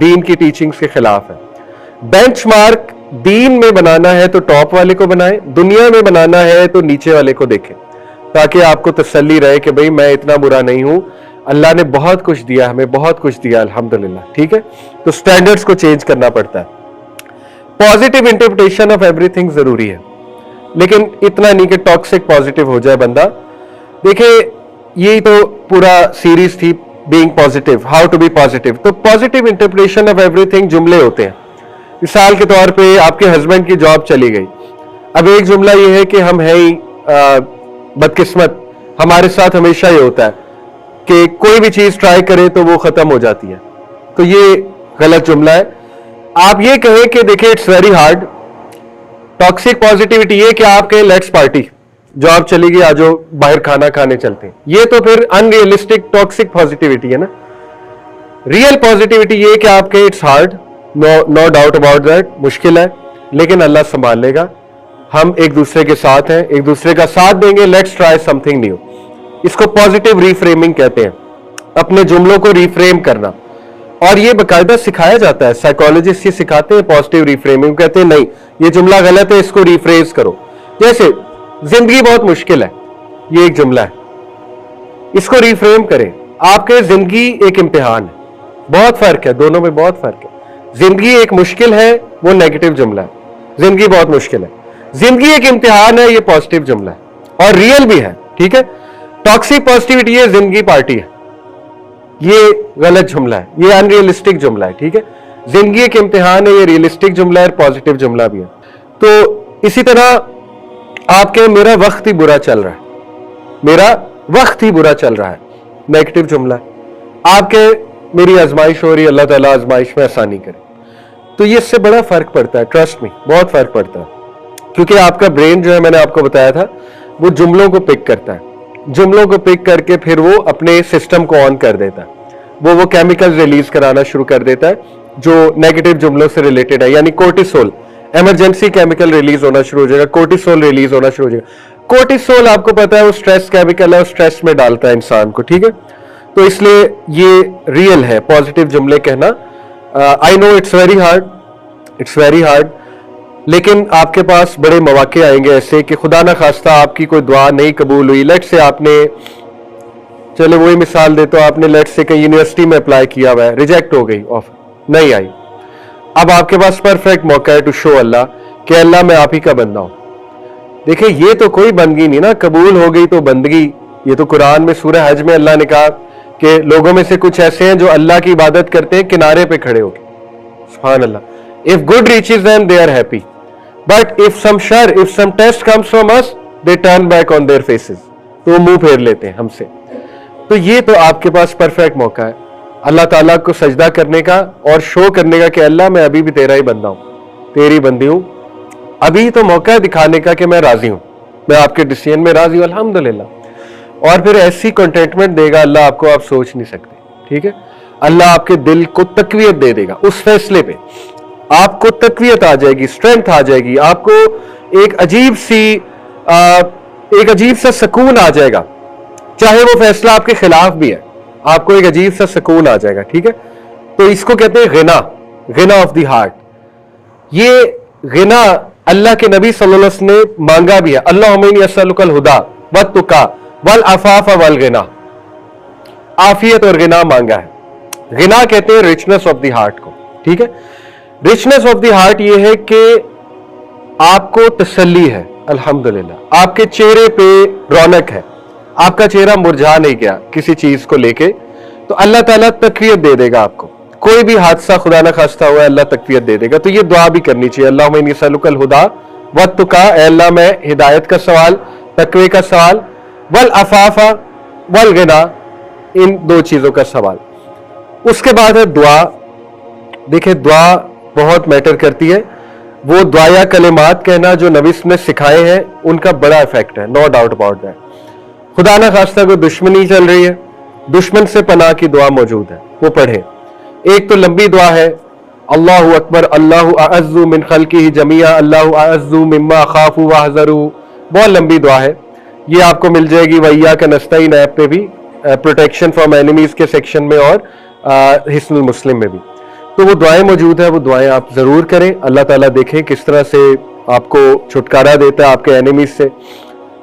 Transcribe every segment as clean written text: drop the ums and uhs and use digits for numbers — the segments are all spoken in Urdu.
دین کی ٹیچنگز کے خلاف ہے. بینچ مارک دین میں بنانا ہے تو ٹاپ والے کو بنائیں, دنیا میں بنانا ہے تو نیچے والے کو دیکھیں, تاکہ آپ کو تسلی رہے کہ بھئی میں اتنا برا نہیں ہوں, اللہ نے بہت کچھ دیا, ہمیں بہت کچھ دیا الحمدللہ. ٹھیک ہے, تو سٹینڈرڈز کو چینج کرنا پڑتا ہے. Positive interpretation of every thing ضروری ہے, لیکن اتنا نہیں کہ ٹاکسک پازیٹیو ہو جائے بندہ. دیکھیں یہی تو پورا سیریز تھی, being positive, how to be positive. تو positive interpretation of everything جملے ہوتے ہیں. مثال کے طور پہ آپ کے ہسبینڈ کی جاب چلی گئی, اب ایک جملہ یہ ہے کہ ہم ہیں ہی بدقسمت, ہمارے ساتھ ہمیشہ یہ ہوتا ہے کہ کوئی بھی چیز ٹرائی کرے تو وہ ختم ہو جاتی ہے, تو یہ غلط جملہ ہے. آپ یہ کہیں کہ دیکھیں it's very hard. Toxic positivity یہ کہ آپ کہیں لیٹس پارٹی, جاب چلی گئی, آجو باہر کھانا کھانے چلتے ہیں, یہ تو پھر ان ریئلسٹک ٹاکسک پازیٹیوٹی ہے نا. ریئل پازیٹیوٹی یہ کہ آپ کہیں it's hard, no doubt about that, مشکل ہے لیکن اللہ سنبھال لے گا, ہم ایک دوسرے کے ساتھ ہیں, ایک دوسرے کا ساتھ دیں گے, let's try something new. اس کو پازیٹیو ریفریمنگ کہتے ہیں, اپنے جملوں کو ریفریم کرنا. اور یہ باقاعدہ سکھایا جاتا ہے, سائیکالوجسٹ یہ سکھاتے ہیں پازیٹیو ریفریمنگ, کہتے ہیں نہیں یہ جملہ غلط ہے, اس کو ریفریز کرو. جیسے زندگی بہت مشکل ہے, یہ ایک جملہ ہے, اس کو ریفریم کریں. آپ کے زندگی ایک امتحان ہے, بہت فرق ہے, دونوں میں بہت فرق ہے. زندگی ایک مشکل ہے, وہ نیگیٹو جملہ ہے. زندگی بہت مشکل ہے, زندگی ایک امتحان ہے, یہ پازیٹیو جملہ ہے اور ریئل بھی ہے. ٹھیک ہے, ٹاکسک پازیٹیوٹی ہے, زندگی پارٹی ہے, یہ غلط جملہ ہے, یہ ان ریئلسٹک جملہ ہے. ٹھیک ہے, زندگی ایک امتحان ہے, یہ ریئلسٹک جملہ ہے, پازیٹیو جملہ بھی ہے. تو اسی طرح آپ کے میرا وقت ہی برا چل رہا ہے, میرا وقت ہی برا چل رہا ہے, نیگیٹو جملہ ہے. آپ کے میری آزمائش ہو رہی ہے, اللہ تعالیٰ آزمائش میں آسانی کرے. تو یہ اس سے بڑا فرق پڑتا ہے, ٹرسٹ میں بہت فرق پڑتا ہے, کیونکہ آپ کا برین جو ہے میں نے آپ کو بتایا تھا وہ جملوں کو پک کرتا ہے, جملوں کو پک کر کے پھر وہ اپنے سسٹم کو آن کر دیتا ہے, وہ کیمیکل ریلیز کرانا شروع کر دیتا ہے جو نیگیٹو جملوں سے ریلیٹڈ ہے. یعنی کورٹیسول, ایمرجنسی کیمیکل ریلیز ہونا شروع ہو جائے گا, کورٹیسول ریلیز ہونا شروع ہو جائے گا. کورٹیسول آپ کو پتا ہے وہ سٹریس کیمیکل ہے, وہ سٹریس میں ڈالتا ہے انسان کو. ٹھیک ہے, تو اس لیے یہ ریئل ہے پازیٹیو جملے کہنا. I know it's very hard, it's very hard, لیکن آپ کے پاس بڑے مواقع آئیں گے ایسے کہ خدا نہ خواستہ آپ کی کوئی دعا نہیں قبول ہوئی. لیٹ سے آپ نے, چلے وہی مثال دے, تو آپ نے لیٹ سے کہیں یونیورسٹی میں اپلائی کیا ہوا ہے, ریجیکٹ ہو گئی, آفر نہیں آئی. اب آپ کے پاس پرفیکٹ موقع ہے ٹو شو اللہ کہ اللہ میں آپ ہی کا بندہ ہوں. دیکھیں یہ تو کوئی بندگی نہیں نا, قبول ہو گئی تو بندگی. یہ تو قرآن میں سورہ حج میں اللہ نے کہا کہ لوگوں میں سے کچھ ایسے ہیں جو اللہ کی عبادت کرتے ہیں کنارے پہ کھڑے ہو کے. سبحان اللہ. If good reaches them, they are happy. But if some shar, if some test comes from us, they turn back on their faces. تو وہ منہ پھیر لیتے ہیں ہم سے. تو یہ تو آپ کے پاس پرفیکٹ موقع ہے اللہ تعالیٰ کو سجدہ کرنے کا اور شو کرنے کا کہ اللہ میں ابھی بھی تیرا ہی بندہ ہوں, تیری بندی ہوں. ابھی تو موقع ہے دکھانے کا کہ میں راضی ہوں, میں آپ کے ڈیسیژن میں راضی ہوں الحمدللہ. اور پھر ایسی کنٹینٹمنٹ دے گا اللہ آپ کو, آپ سوچ نہیں سکتے. ٹھیک ہے, اللہ آپ کے دل کو تقویت دے دے گا اس فیصلے پہ, آپ کو تقویت آ جائے گی, اسٹرینتھ آ جائے گی, آپ کو ایک عجیب سا سکون آ جائے گا, چاہے وہ فیصلہ آپ کے خلاف بھی ہے, آپ کو ایک عجیب سا سکون آ جائے گا. ٹھیک ہے, تو اس کو کہتے ہیں غنا, غنا آف دی ہارٹ. یہ غنا اللہ کے نبی صلی اللہ علیہ وسلم نے مانگا بھی ہے, اللہم انی اسألک الہدی والتقی والعفاف والغنا, عافیت اور غنا مانگا ہے. غنا کہتے ہیں ریچنس آف دی ہارٹ کو. ٹھیک ہے, ریچنس آف دی ہارٹ یہ ہے کہ آپ کو تسلی ہے الحمدللہ, آپ کے چہرے پہ رونق ہے, آپ کا چہرہ مرجھا نہیں گیا کسی چیز کو لے کے, تو اللہ تعالیٰ تقویت دے دے گا آپ کو. کوئی بھی حادثہ خدا نہ خواستہ ہوا ہے اللہ تقویت دے دے گا. تو یہ دعا بھی کرنی چاہیے, اللہم انی اسألک الہدی والتقی, اے اللہ میں ہدایت کا سوال, تقوی کا سوال, والعفاف والغنا, ان دو چیزوں کا سوال. اس کے بعد ہے دعا. دیکھیں دعا بہت میٹر کرتی ہے. وہ دعایا کلمات کہنا جو نبی نے سکھائے ہیں ان کا بڑا افیکٹ ہے, نو ڈاؤٹ اباؤٹ دیٹ. خدا نہ خواستہ کوئی دشمنی چل رہی ہے, دشمن سے پناہ کی دعا موجود ہے, وہ پڑھیں. ایک تو لمبی دعا ہے, اللہ اکبر اللہ اعز من خلقہ جمیعا اللہ اعز مما اخاف واحذر, بہت لمبی دعا ہے. یہ آپ کو مل جائے گی وَإِيَّاكَ نَسْتَعِينُ ایپ پہ بھی, پروٹیکشن فرام اینیمیز کے سیکشن میں, اور حصن المسلم میں بھی. تو وہ دعائیں موجود ہیں, وہ دعائیں آپ ضرور کریں. اللہ تعالیٰ دیکھیں کس طرح سے آپ کو چھٹکارا دیتا ہے آپ کے اینیمیز سے.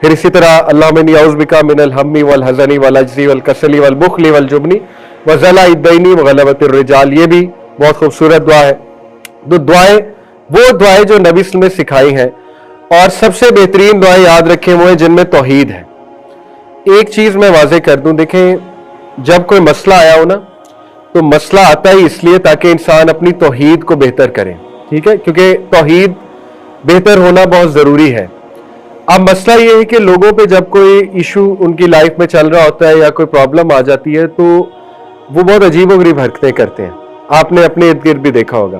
پھر اسی طرح اللہم انی اعوذ بک من الہم والحزن والعجز والکسل والبخل والجبن وضلع الدین وغلبۃ الرجال, یہ بھی بہت خوبصورت دعا ہے. تو دعائیں, وہ دعائیں جو نبی صلی اللہ علیہ وسلم نے سکھائی ہیں, اور سب سے بہترین دعائیں یاد رکھیں وہ ہیں جن میں توحید ہے. ایک چیز میں واضح کر دوں, دیکھیں جب کوئی مسئلہ آیا ہو نا, تو مسئلہ آتا ہی اس لیے تاکہ انسان اپنی توحید کو بہتر کرے, ٹھیک ہے, کیونکہ توحید بہتر ہونا بہت ضروری ہے. اب مسئلہ یہ ہے کہ لوگوں پہ جب کوئی ایشو ان کی لائف میں چل رہا ہوتا ہے یا کوئی پرابلم آ جاتی ہے تو وہ بہت عجیب و غریب حرکتیں کرتے ہیں. آپ نے اپنے ارد گرد بھی دیکھا ہوگا,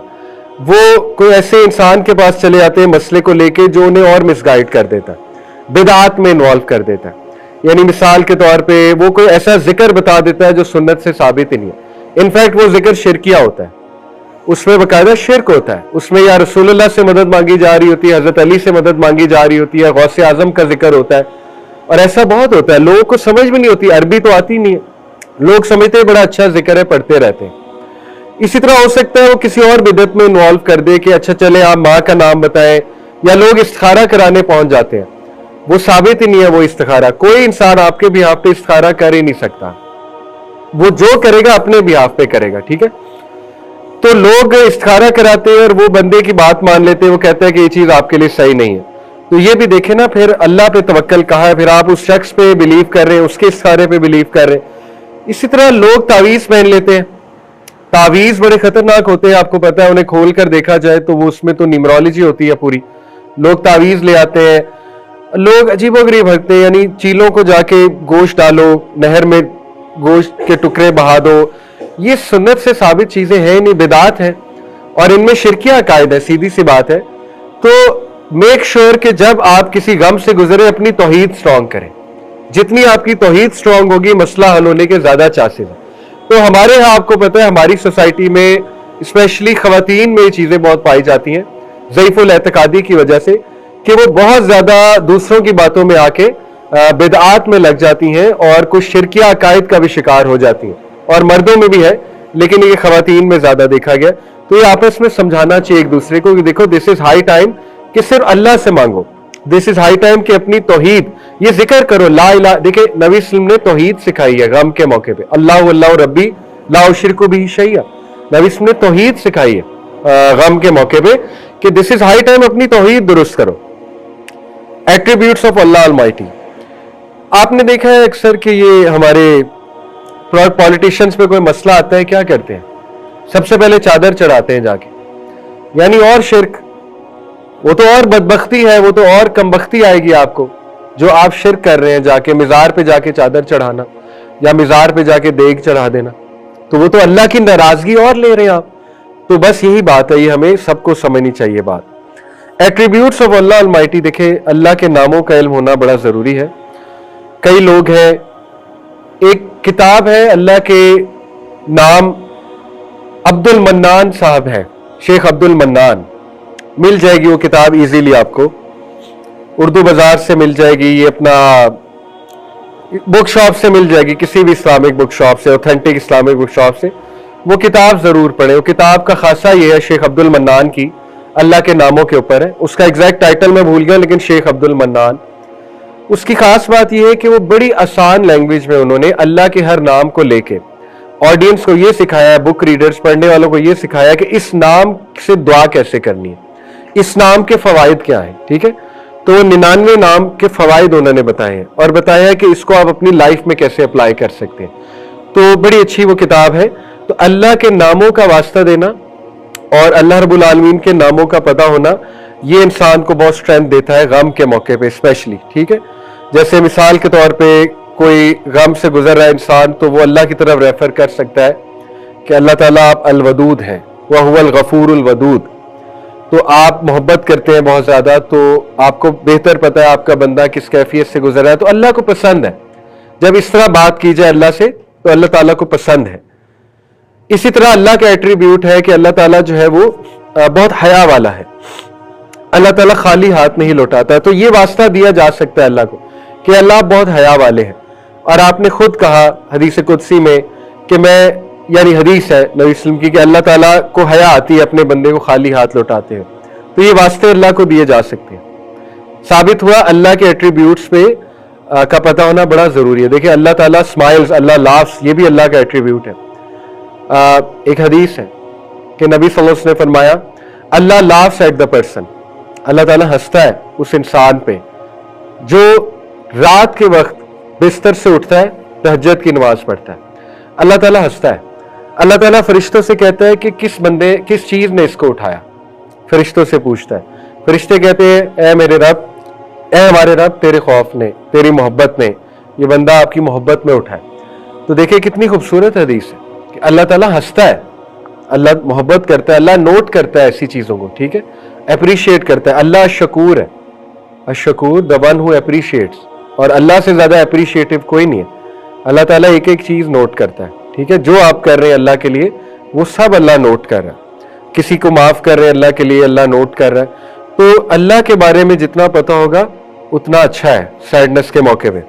وہ کوئی ایسے انسان کے پاس چلے جاتے ہیں مسئلے کو لے کے جو انہیں اور مس گائیڈ کر دیتا ہے, بدعات میں انوالو کر دیتا ہے. یعنی مثال کے طور پہ وہ کوئی ایسا ذکر بتا دیتا ہے جو سنت سے ثابت ہی نہیں ہے. انفیکٹ وہ ذکر شرکیہ ہوتا ہے, اس میں باقاعدہ شرک ہوتا ہے. اس میں یا رسول اللہ سے مدد مانگی جا رہی ہوتی ہے, حضرت علی سے مدد مانگی جا رہی ہوتی ہے, غوث اعظم کا ذکر ہوتا ہے, اور ایسا بہت ہوتا ہے. لوگوں کو سمجھ بھی نہیں ہوتی, عربی تو آتی نہیں ہے, لوگ سمجھتے ہیں بڑا اچھا ذکر ہے, پڑھتے رہتے ہیں. اسی طرح ہو سکتا ہے وہ کسی اور بدعت میں انوالو کر دے کہ اچھا چلے آپ ماں کا نام بتائیں, یا لوگ استخارہ کرانے پہنچ جاتے ہیں. وہ ثابت ہی نہیں ہے وہ استخارہ. کوئی انسان آپ کے بہاف پہ استخارہ کر ہی نہیں سکتا, وہ جو کرے گا اپنے بہاف پہ کرے گا, ٹھیک ہے. تو لوگ استخارہ کراتے ہیں اور وہ بندے کی بات مان لیتے ہیں, وہ کہتے ہیں کہ یہ چیز آپ کے لیے صحیح نہیں ہے. تو یہ بھی دیکھیں نا, پھر اللہ پہ توکل کہا ہے, پھر آپ اس شخص پہ بلیو کر رہے ہیں, اس کے استخارے پہ بلیو کر رہے ہیں. اسی طرح لوگ تعویذ پہن لیتے ہیں. تعویذ بڑے خطرناک ہوتے ہیں, آپ کو پتا ہے, انہیں کھول کر دیکھا جائے تو وہ اس میں تو نیمرولوجی ہوتی ہے پوری. لوگ تعویذ لے آتے ہیں, لوگ عجیب و غریب حرکتے ہیں, یعنی چیلوں کو جا کے گوشت ڈالو, نہر میں گوشت کے ٹکڑے بہا دو. یہ سنت سے ثابت چیزیں ہیں نہیں, بدعات ہیں, اور ان میں شرکیہ عقائد ہے, سیدھی سی بات ہے. تو میک شور کہ جب آپ کسی غم سے گزرے اپنی توحید سٹرونگ کریں. جتنی آپ کی توحید سٹرونگ ہوگی مسئلہ حل ہونے کے زیادہ چانسز ہیں. تو ہمارے ہاں آپ کو پتہ ہے ہماری سوسائٹی میں اسپیشلی خواتین میں یہ چیزیں بہت پائی جاتی ہیں, ضعیف الاعتقادی کی وجہ سے, کہ وہ بہت زیادہ دوسروں کی باتوں میں آ کے بدعات میں لگ جاتی ہیں اور کچھ شرکیہ عقائد کا بھی شکار ہو جاتی ہیں. اور مردوں میں بھی ہے, لیکن یہ خواتین میں زیادہ دیکھا گیا. تو یہ آپس میں سمجھانا چاہیے ایک دوسرے کو کہ دیکھو دس از ہائی ٹائم کہ صرف اللہ سے مانگو, دس از ہائی ٹائم کہ اپنی توحید یہ ذکر کرو, لا الہ. دیکھیں نبی صلی اللہ علیہ وسلم نے توحید سکھائی ہے غم کے موقع پہ, اللہ اللہ ربی لا اشرک بہ شیئا. نبی صلی اللہ علیہ وسلم نے توحید سکھائی ہے غم کے موقع پہ کہ دس از ہائی ٹائم اپنی توحید درست کرو. Attributes of Allah almighty. آپ نے دیکھا ہے اکثر کہ یہ ہمارے پولیٹیشنز پہ کوئی مسئلہ آتا ہے, کیا کرتے ہیں, سب سے پہلے چادر چڑھاتے ہیں جا کے. یعنی اور شرک, وہ تو اور بدبختی ہے, وہ تو اور کمبختی آئے گی آپ کو جو آپ شرک کر رہے ہیں, جا کے مزار پہ جا کے چادر چڑھانا یا مزار پہ جا کے دیگ چڑھا دینا. تو وہ تو اللہ کی ناراضگی اور لے رہے ہیں آپ. تو بس یہی بات ہے, یہ ہمیں سب کو سمجھنی چاہیے بات. ایٹریبیوٹس آف اللہ المائٹی, دیکھیں اللہ کے ناموں کا علم ہونا بڑا ضروری ہے. کئی لوگ ہیں, ایک کتاب ہے اللہ کے نام, عبد المنان صاحب ہے, شیخ عبد المنان. مل جائے گی وہ کتاب ایزیلی آپ کو, اردو بازار سے مل جائے گی, یہ اپنا بک شاپ سے مل جائے گی, کسی بھی اسلامک بک شاپ سے, اوتھینٹک اسلامک بک شاپ سے. وہ کتاب ضرور پڑھیں. وہ کتاب کا خاصہ یہ ہے شیخ عبد المنان کی, اللہ کے ناموں کے اوپر ہے. اس کا ایگزیکٹ ٹائٹل میں بھول گیا, لیکن شیخ عبد المنان. اس کی خاص بات یہ ہے کہ وہ بڑی آسان لینگویج میں انہوں نے اللہ کے ہر نام کو لے کے آڈینس کو یہ سکھایا ہے, بک ریڈرز پڑھنے والوں کو یہ سکھایا کہ اس نام سے دعا کیسے کرنی ہے, اس نام کے فوائد کیا ہیں, ٹھیک ہے. تو 99 نام کے فوائد انہوں نے بتائے ہیں, اور بتایا ہے کہ اس کو آپ اپنی لائف میں کیسے اپلائی کر سکتے ہیں. تو بڑی اچھی وہ کتاب ہے. تو اللہ کے ناموں کا واسطہ دینا اور اللہ رب العالمین کے ناموں کا پتہ ہونا, یہ انسان کو بہت اسٹرینتھ دیتا ہے غم کے موقع پہ اسپیشلی, ٹھیک ہے. جیسے مثال کے طور پہ کوئی غم سے گزر رہا ہے انسان, تو وہ اللہ کی طرف ریفر کر سکتا ہے کہ اللہ تعالیٰ آپ الودود ہیں, وَهُوَ الْغَفُورُ الْوَدُودُ. تو آپ محبت کرتے ہیں بہت زیادہ, تو آپ کو بہتر پتہ ہے آپ کا بندہ کس کیفیت سے گزر رہا ہے. تو اللہ کو پسند ہے جب اس طرح بات کی جائے اللہ سے, تو اللہ تعالیٰ کو پسند ہے. اسی طرح اللہ کا ایٹریبیوٹ ہے کہ اللہ تعالیٰ جو ہے وہ بہت حیا والا ہے. اللہ تعالیٰ خالی ہاتھ نہیں لوٹاتا. تو یہ واسطہ دیا جا سکتا ہے اللہ کو کہ اللہ بہت حیا والے ہیں. اور آپ نے خود کہا حدیث قدسی میں کہ میں یعنی حدیث ہے نبی وسلم کی کہ اللہ تعالیٰ کو حیا آتی ہے اپنے بندے کو خالی ہاتھ لوٹاتے ہیں، تو یہ واسطے اللہ کو دیے جا سکتے ہیں۔ ثابت ہوا اللہ کے ایٹریبیوٹس پہ کا پتہ ہونا بڑا ضروری ہے۔ دیکھیں اللہ تعالیٰ سمائلز، اللہ لافس، یہ بھی اللہ کا ایٹریبیوٹ ہے۔ ایک حدیث ہے کہ نبی صلی اللہ علیہ وسلم نے فرمایا اللہ لافس ایٹ دا پرسن، اللہ تعالیٰ ہنستا ہے اس انسان پہ جو رات کے وقت بستر سے اٹھتا ہے، تہجد کی نماز پڑھتا ہے۔ اللہ تعالیٰ ہنستا ہے۔ اللہ تعالیٰ فرشتوں سے کہتا ہے کہ کس چیز نے اس کو اٹھایا، فرشتوں سے پوچھتا ہے۔ فرشتے کہتے ہیں اے میرے رب، اے ہمارے رب، تیرے خوف نے، تیری محبت نے یہ بندہ آپ کی محبت میں اٹھا ہے۔ تو دیکھیں کتنی خوبصورت حدیث ہے کہ اللہ تعالیٰ ہنستا ہے، اللہ محبت کرتا ہے، اللہ نوٹ کرتا ہے ایسی چیزوں کو، ٹھیک ہے، اپریشیٹ کرتا ہے۔ اللہ شکور ہے، الشکور the one who appreciates، اور اللہ سے زیادہ اپریشیٹو کوئی نہیں ہے۔ اللہ تعالیٰ ایک ایک چیز نوٹ کرتا ہے، ٹھیک ہے، جو آپ کر رہے ہیں اللہ کے لیے وہ سب اللہ نوٹ کر رہا ہے۔ کسی کو معاف کر رہے ہیں اللہ کے لیے، اللہ نوٹ کر رہا ہے۔ تو اللہ کے بارے میں جتنا پتہ ہوگا اتنا اچھا ہے سیڈنس کے موقع پہ۔